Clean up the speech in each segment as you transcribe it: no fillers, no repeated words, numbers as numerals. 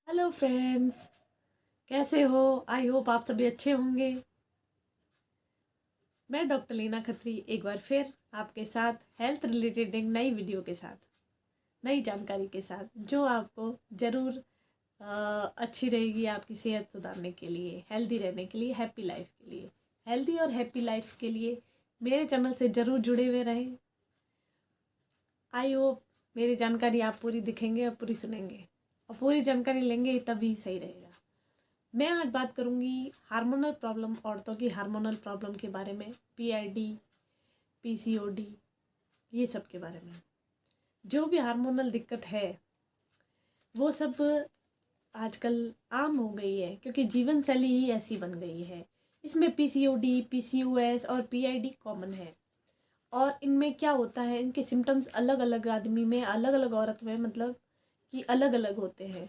Hello friends, कैसे हो? I hope आप सभी अच्छे होंगे। मैं डॉक्टर लीना खत्री एक बार फिर आपके साथ हेल्थ रिलेटेड एक नई वीडियो के साथ, नई जानकारी के साथ, जो आपको ज़रूर अच्छी रहेगी आपकी सेहत सुधारने के लिए, हेल्दी रहने के लिए, हैप्पी लाइफ के लिए। हेल्दी और हैप्पी लाइफ के लिए मेरे चैनल से ज़रूर जुड़े हुए रहें। आई होप मेरी जानकारी आप पूरी दिखेंगे और पूरी सुनेंगे और पूरी जानकारी लेंगे, तभी सही रहेगा। मैं आज बात करूंगी हार्मोनल प्रॉब्लम, औरतों की हार्मोनल प्रॉब्लम के बारे में, पीआईडी, पीसीओडी, ये सब के बारे में। जो भी हार्मोनल दिक्कत है वो सब आजकल आम हो गई है, क्योंकि जीवन शैली ही ऐसी बन गई है। इसमें पीसीओडी, पीसीओएस और पीआईडी कॉमन है। और इनमें क्या होता है, इनके सिम्टम्स अलग अलग आदमी में, अलग अलग औरत में, मतलब कि अलग अलग होते हैं।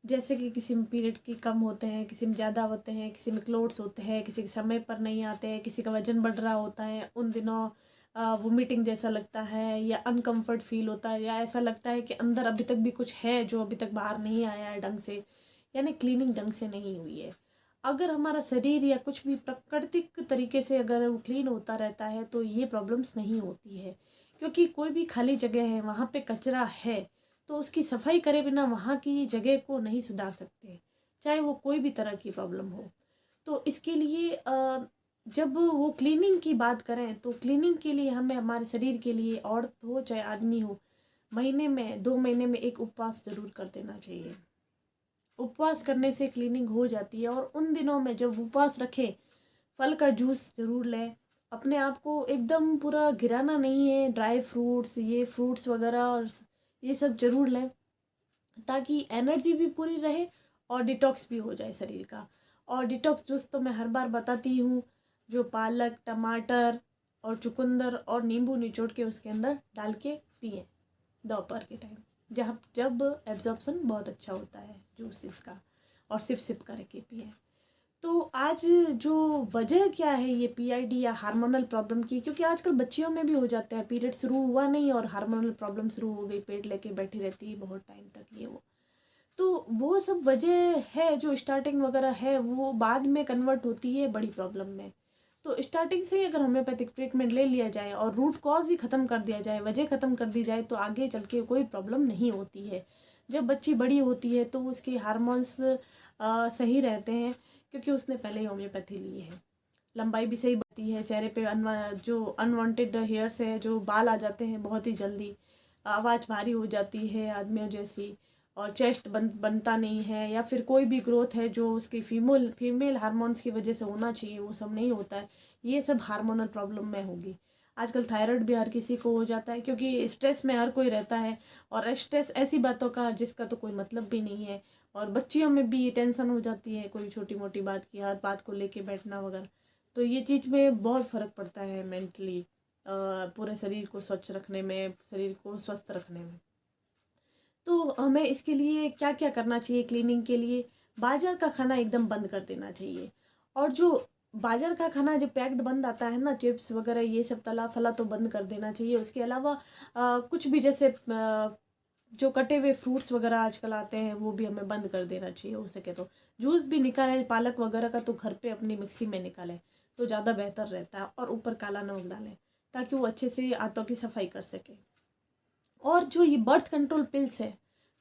जैसे कि किसी में पीरियड की कम होते हैं, किसी में ज़्यादा होते हैं, किसी में क्लोट्स होते हैं, किसी के समय पर नहीं आते हैं, किसी का वजन बढ़ रहा होता है, उन दिनों वोमिटिंग जैसा लगता है, या अनकंफर्ट फील होता है, या ऐसा लगता है कि अंदर अभी तक भी कुछ है जो अभी तक बाहर नहीं आया है ढंग से, यानी क्लीनिंग ढंग से नहीं हुई है। अगर हमारा शरीर या कुछ भी प्राकृतिक तरीके से अगर वो क्लीन होता रहता है तो ये प्रॉब्लम्स नहीं होती है। क्योंकि कोई भी खाली जगह है, वहाँ पे कचरा है, तो उसकी सफाई करे बिना वहाँ की जगह को नहीं सुधार सकते, चाहे वो कोई भी तरह की प्रॉब्लम हो। तो इसके लिए जब वो क्लीनिंग की बात करें तो क्लीनिंग के लिए हमें हमारे शरीर के लिए, औरत हो चाहे आदमी हो, महीने में 2 महीने में एक उपवास जरूर कर देना चाहिए। उपवास करने से क्लीनिंग हो जाती है। और उन दिनों में जब उपवास रखें, फल का जूस ज़रूर लें। अपने आप को एकदम पूरा गिराना नहीं है, ड्राई फ्रूट्स, ये फ्रूट्स वगैरह और ये सब ज़रूर लें, ताकि एनर्जी भी पूरी रहे और डिटॉक्स भी हो जाए शरीर का। और डिटॉक्स जूस तो मैं हर बार बताती हूँ, जो पालक, टमाटर और चुकंदर और नींबू निचोड़ के उसके अंदर डाल के पिए दोपहर के टाइम, जब एब्जॉर्प्शन बहुत अच्छा होता है जूस इसका, और सिप सिप करके पिए। तो आज जो वजह क्या है ये पीआईडी या हार्मोनल प्रॉब्लम की, क्योंकि आजकल बच्चियों में भी हो जाता है, पीरियड शुरू हुआ नहीं और हार्मोनल प्रॉब्लम शुरू हो गई, पेट लेके बैठी रहती है बहुत टाइम तक, ये वो। तो वो सब वजह है, जो स्टार्टिंग वगैरह है वो बाद में कन्वर्ट होती है बड़ी प्रॉब्लम में। तो स्टार्टिंग से ही अगर होम्योपैथिक ट्रीटमेंट ले लिया जाए और रूट कॉज ही ख़त्म कर दिया जाए, वजह ख़त्म कर दी जाए, तो आगे चल के कोई प्रॉब्लम नहीं होती है। जब बच्ची बड़ी होती है तो उसके हार्मोन्स सही रहते हैं, क्योंकि उसने पहले ही होम्योपैथी ली है। लंबाई भी सही बढ़ती है, चेहरे पे जो अनवांटेड हेयर्स है, जो बाल आ जाते हैं बहुत ही जल्दी, आवाज़ भारी हो जाती है आदमियों जैसी, और चेस्ट बनता नहीं है, या फिर कोई भी ग्रोथ है जो उसकी फीमेल हार्मोन्स की वजह से होना चाहिए वो सब नहीं होता है। ये सब हार्मोनल प्रॉब्लम में होगी। आजकल थायराइड भी हर किसी को हो जाता है, क्योंकि स्ट्रेस में हर कोई रहता है, और स्ट्रेस ऐसी बातों का जिसका तो कोई मतलब भी नहीं है। और बच्चियों में भी ये टेंशन हो जाती है, कोई छोटी मोटी बात की, हर बात को लेके बैठना वगैरह। तो ये चीज़ में बहुत फ़र्क पड़ता है मेंटली, पूरे शरीर को स्वच्छ रखने में, शरीर को स्वस्थ रखने में। तो हमें इसके लिए क्या क्या करना चाहिए क्लीनिंग के लिए? बाजार का खाना एकदम बंद कर देना चाहिए। और जो बाजार का खाना जो पैक्ड बंद आता है ना, चिप्स वगैरह ये सब तला फला, तो बंद कर देना चाहिए। उसके अलावा कुछ भी, जैसे जो कटे हुए फ्रूट्स वगैरह आजकल आते हैं वो भी हमें बंद कर देना चाहिए हो सके तो। जूस भी निकालें पालक वगैरह का, तो घर पे अपनी मिक्सी में निकालें तो ज़्यादा बेहतर रहता है। और ऊपर काला नमक डालें ताकि वो अच्छे से आंतों की सफाई कर सके। और जो ये बर्थ कंट्रोल पिल्स है,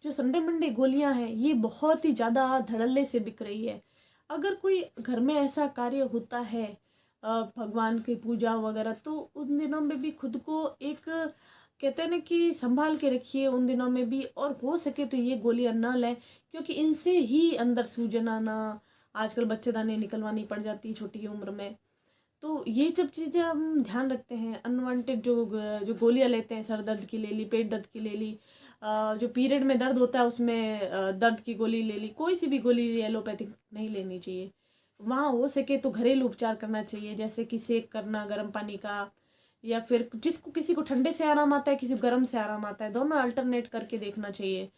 जो संडे मंडे गोलियां हैं, ये बहुत ही ज़्यादा धड़ल्ले से बिक रही है। अगर कोई घर में ऐसा कार्य होता है, भगवान की पूजा वगैरह, तो उन दिनों में भी खुद को एक, कहते हैं ना कि संभाल के रखिए उन दिनों में भी, और हो सके तो ये गोलियां ना लें, क्योंकि इनसे ही अंदर सूजन आना, आजकल बच्चेदानी निकलवानी पड़ जाती है छोटी उम्र में। तो ये सब चीज़ें हम ध्यान रखते हैं। अनवांटेड जो गोलियां लेते हैं, सर दर्द की ले ली, पेट दर्द की ले ली, जो पीरियड में दर्द होता है उसमें दर्द की गोली ले ली, कोई सी भी गोली एलोपैथिक नहीं लेनी चाहिए। वहाँ हो सके तो घरेलू उपचार करना चाहिए, जैसे कि सेक करना गर्म पानी का, या फिर जिसको, किसी को ठंडे से आराम आता है, किसी को गर्म से आराम आता है, दोनों अल्टरनेट करके देखना चाहिए।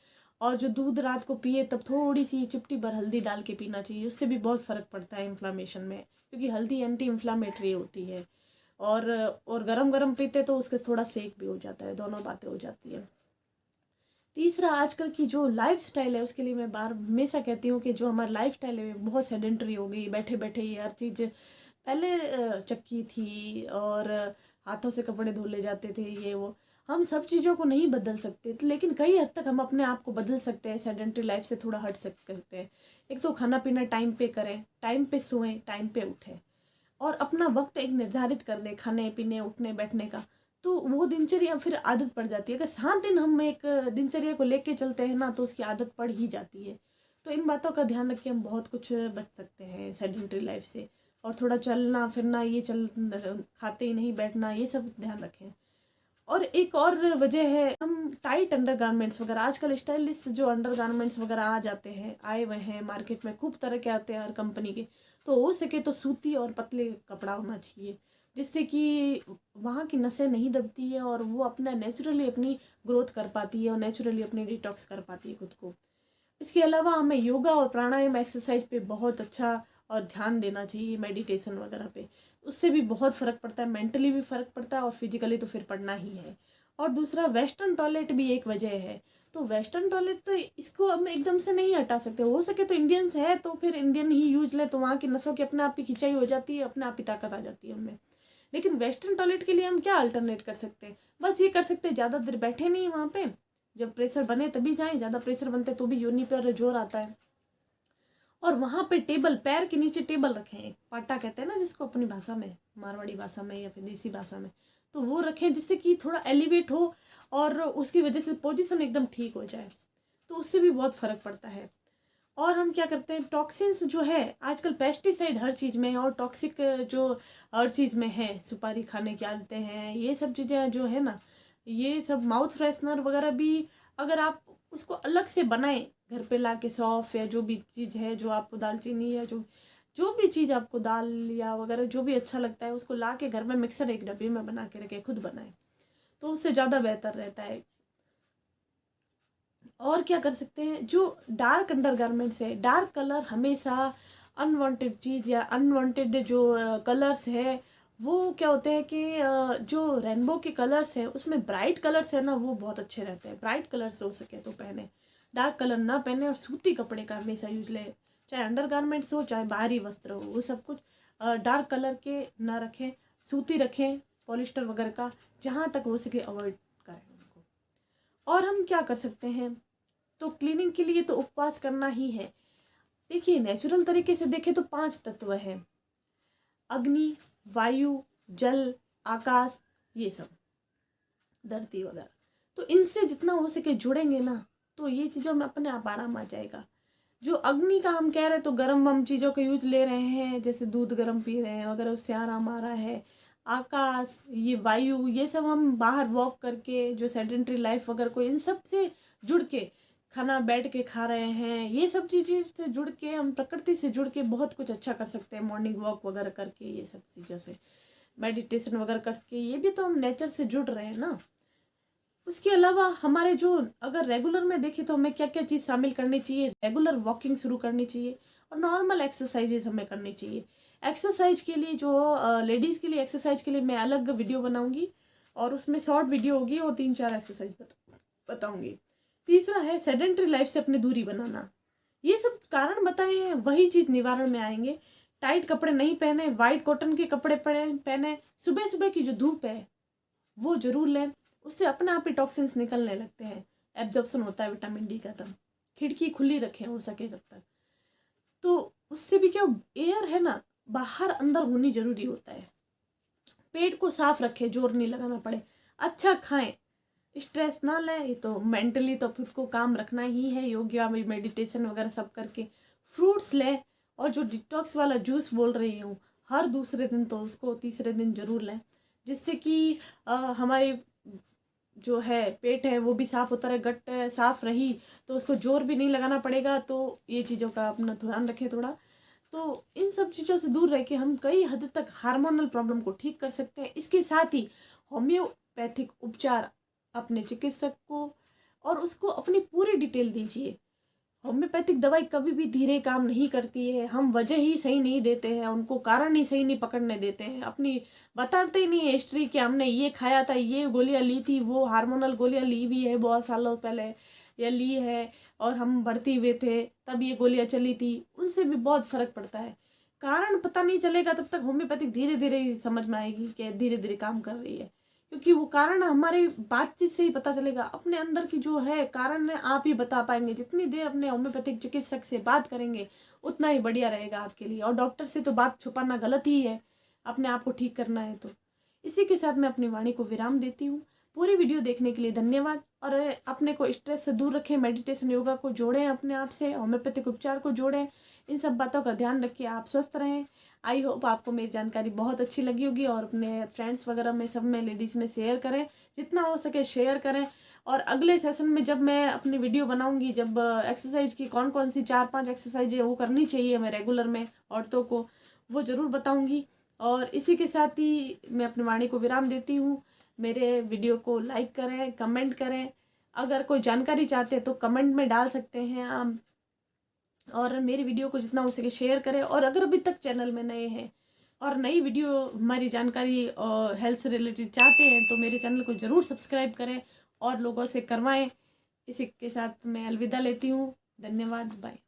और जो दूध रात को पिए तब थोड़ी सी चिपटी भर हल्दी डाल के पीना चाहिए, उससे भी बहुत फ़र्क पड़ता है इन्फ्लामेशन में, क्योंकि हल्दी एंटी इन्फ्लामेटरी होती है। और गरम गरम पीते तो उसके थोड़ा सेक भी हो जाता है, दोनों बातें हो जाती है। तीसरा, आजकल की जो लाइफ़स्टाइल है उसके लिए मैं बार हमेशा कहती हूँ कि जो हमारी लाइफ़स्टाइल है बहुत सेडेंटरी हो गई, बैठे-बैठे ही हर चीज़। पहले चक्की थी और हाथों से कपड़े धुले जाते थे, ये वो। हम सब चीज़ों को नहीं बदल सकते थे, लेकिन कई हद तक हम अपने आप को बदल सकते हैं, सेडेंटरी लाइफ से थोड़ा हट सकते हैं। एक तो खाना-पीना टाइम पे करें, टाइम पे सोएँ, टाइम पे उठें और अपना वक्त एक निर्धारित कर दें खाने-पीने, उठने-बैठने का। तो वो दिनचर्या फिर आदत पड़ जाती है। अगर 7 दिन हम एक दिनचर्या को लेके चलते हैं ना, तो उसकी आदत पड़ ही जाती है। तो इन बातों का ध्यान रख के हम बहुत कुछ बच सकते हैं सेडेंटरी लाइफ से। और थोड़ा चलना फिरना, ये खाते ही नहीं बैठना, ये सब ध्यान रखें। और एक और वजह है, हम टाइट अंडरगारमेंट्स वगैरह, आजकल स्टाइलिश जो अंडरगारमेंट्स वगैरह आ जाते हैं, आए हुए हैं मार्केट में, खूब तरह के आते हैं हर कंपनी के। तो हो सके तो सूती और पतले कपड़ा होना चाहिए, जिससे कि वहाँ की नसें नहीं दबती है और वो अपना नेचुरली अपनी ग्रोथ कर पाती है और नेचुरली अपनी डिटॉक्स कर पाती है खुद को। इसके अलावा हमें योगा और प्राणायाम एक्सरसाइज पे बहुत अच्छा और ध्यान देना चाहिए, मेडिटेशन वगैरह पे। उससे भी बहुत फ़र्क पड़ता है, मेंटली भी फ़र्क पड़ता है और फिजिकली तो फिर पड़ना ही है। और दूसरा, वेस्टर्न टॉयलेट भी एक वजह है। तो वेस्टर्न टॉयलेट तो इसको हम एकदम से नहीं हटा सकते, हो सके तो इंडियंस है तो फिर इंडियन ही यूज ले, तो वहाँ की नसों की अपने आप ही खिंचाई हो जाती है, अपने आप ही ताकत आ जाती है उनमें। लेकिन वेस्टर्न टॉयलेट के लिए हम क्या अल्टरनेट कर सकते हैं? बस ये कर सकते हैं, ज़्यादा देर बैठे नहीं वहाँ पे, जब प्रेशर बने तभी जाएं, ज़्यादा प्रेशर बनते तो भी योनि पर जोर आता है। और वहाँ पे टेबल, पैर के नीचे टेबल रखें, एक पाटा कहते हैं ना जिसको अपनी भाषा में, मारवाड़ी भाषा में या फिर देसी भाषा में, तो वो रखें जिससे कि थोड़ा एलिवेट हो और उसकी वजह से पोजीशन एकदम ठीक हो जाए, तो उससे भी बहुत फ़र्क पड़ता है। और हम क्या करते हैं, टॉक्सिन्स जो है आजकल पेस्टिसाइड हर चीज़ में है और टॉक्सिक जो हर चीज़ में है, सुपारी खाने की आदतें हैं, ये सब चीज़ें जो है ना, ये सब माउथ फ्रेशनर वगैरह भी अगर आप उसको अलग से बनाएं घर पे ला के, सौंफ या जो भी चीज़ है जो आपको, दालचीनी या जो जो भी चीज़ आपको, दाल या वगैरह जो भी अच्छा लगता है, उसको ला के घर में मिक्सर एक डब्बे में बना के रखें, खुद बनाएं, तो उससे ज़्यादा बेहतर रहता है। और क्या कर सकते हैं, जो डार्क अंडरगारमेंट्स है, डार्क कलर हमेशा अनवांटेड चीज़ या अनवांटेड जो कलर्स है, वो क्या होते हैं कि जो रेनबो के कलर्स हैं उसमें ब्राइट कलर्स है ना, वो बहुत अच्छे रहते हैं। ब्राइट कलर्स हो सके तो पहने, डार्क कलर ना पहने और सूती कपड़े का हमेशा यूज ले, चाहे अंडरगारमेंट्स हो चाहे बाहरी वस्त्र हो, वो सब कुछ डार्क कलर के ना रखें, सूती रखें, पॉलिस्टर वगैरह का जहाँ तक हो सके अवॉइड करें उनको। और हम क्या कर सकते हैं, तो क्लीनिंग के लिए तो उपवास करना ही है। देखिए, नेचुरल तरीके से देखें तो 5 तत्व हैं, अग्नि, वायु, जल, आकाश, ये सब, धरती वगैरह। तो इनसे जितना हो सके जुड़ेंगे ना, तो ये चीज़ों में अपने आप आराम आ जाएगा। जो अग्नि का हम कह रहे हैं, तो गर्म हम चीज़ों का यूज ले रहे हैं, जैसे दूध गर्म पी रहे हैं वगैरह, उससे आराम आ रहा है। आकाश, ये वायु, ये सब हम बाहर वॉक करके, जो सेडेंटरी लाइफ वगैरह को, इन सब से जुड़ के, खाना बैठ के खा रहे हैं, ये सब चीज़ें से जुड़ के, हम प्रकृति से जुड़ के बहुत कुछ अच्छा कर सकते हैं। मॉर्निंग वॉक वगैरह करके, ये सब चीज़ों से, मेडिटेशन वगैरह करके, ये भी तो हम नेचर से जुड़ रहे हैं ना। उसके अलावा हमारे जो, अगर रेगुलर में देखें तो हमें क्या क्या चीज़ शामिल करनी चाहिए, रेगुलर वॉकिंग शुरू करनी चाहिए और नॉर्मल एक्सरसाइजेज हमें करनी चाहिए। एक्सरसाइज के लिए जो लेडीज़ के लिए एक्सरसाइज के लिए मैं अलग वीडियो बनाऊंगी और उसमें शॉर्ट वीडियो होगी और 3-4 एक्सरसाइज बताऊंगी। तीसरा है सेडेंटरी लाइफ से अपनी दूरी बनाना। ये सब कारण बताए हैं, वही चीज़ निवारण में आएंगे। टाइट कपड़े नहीं पहने, वाइट कॉटन के कपड़े पहने, सुबह सुबह की जो धूप है वो जरूर लें, उससे अपने आप ही टॉक्सिन्स निकलने लगते हैं, एब्जॉर्प्शन होता है विटामिन डी का। तब खिड़की खुली रखें हो सके जब तक, तो उससे भी क्या, एयर है ना, बाहर अंदर होनी जरूरी होता है। पेट को साफ रखें, जोर नहीं लगाना पड़े, अच्छा खाएं, स्ट्रेस ना लें। ये तो मेंटली तो खुद को काम रखना ही है, योगा में मेडिटेशन वगैरह सब करके। फ्रूट्स लें और जो डिटॉक्स वाला जूस बोल रही हूँ, हर दूसरे दिन तो उसको तीसरे दिन जरूर लें, जिससे कि हमारे जो है पेट है वो भी साफ होता रहे, गट साफ रही तो उसको जोर भी नहीं लगाना पड़ेगा। तो ये चीज़ों का अपना ध्यान रखें थोड़ा। तो इन सब चीज़ों से दूर रह के हम कई हद तक हार्मोनल प्रॉब्लम को ठीक कर सकते हैं। इसके साथ ही होम्योपैथिक उपचार अपने चिकित्सक को और उसको अपनी पूरी डिटेल दीजिए। होम्योपैथिक दवाई कभी भी धीरे काम नहीं करती है, हम वजह ही सही नहीं देते हैं उनको, कारण ही सही नहीं पकड़ने देते हैं, अपनी बताते ही नहीं है हिस्ट्री कि हमने ये खाया था, ये गोलियां ली थी, वो हार्मोनल गोलियां ली हुई है बहुत सालों पहले, या ली है और हम भर्ती हुए थे तब ये गोलियां चली थी, उनसे भी बहुत फ़र्क पड़ता है। कारण पता नहीं चलेगा तब तक होम्योपैथिक धीरे धीरे ही समझ में आएगी कि धीरे धीरे काम कर रही है, क्योंकि वो कारण हमारी बातचीत से ही पता चलेगा। अपने अंदर की जो है कारण है आप ही बता पाएंगे। जितनी देर अपने होम्योपैथिक चिकित्सक से बात करेंगे उतना ही बढ़िया रहेगा आपके लिए। और डॉक्टर से तो बात छुपाना गलत ही है, अपने आप को ठीक करना है तो। इसी के साथ मैं अपनी वाणी को विराम देती हूँ। पूरी वीडियो देखने के लिए धन्यवाद। और अपने को स्ट्रेस से दूर रखें, मेडिटेशन योगा को जोड़ें अपने आप से, होम्योपैथिक उपचार को जोड़ें। इन सब बातों का ध्यान रखिए, आप स्वस्थ रहें। आई होप आपको मेरी जानकारी बहुत अच्छी लगी होगी और अपने फ्रेंड्स वगैरह में सब में लेडीज़ में शेयर करें, जितना हो सके शेयर करें। और अगले सेशन में जब मैं अपनी वीडियो बनाऊंगी, जब एक्सरसाइज की कौन कौन सी 4-5 एक्सरसाइज वो करनी चाहिए हमें रेगुलर में औरतों को, वो ज़रूर बताऊंगी। और इसी के साथ ही मैं अपनी वाणी को विराम देती हूँ। मेरे वीडियो को लाइक करें, कमेंट करें। अगर कोई जानकारी चाहते हैं तो कमेंट में डाल सकते हैं आप। और मेरी वीडियो को जितना हो सके शेयर करें। और अगर अभी तक चैनल में नए हैं और नई वीडियो हमारी जानकारी और हेल्थ से रिलेटेड चाहते हैं तो मेरे चैनल को ज़रूर सब्सक्राइब करें और लोगों से करवाएं। इसी के साथ मैं अलविदा लेती हूँ। धन्यवाद, बाय।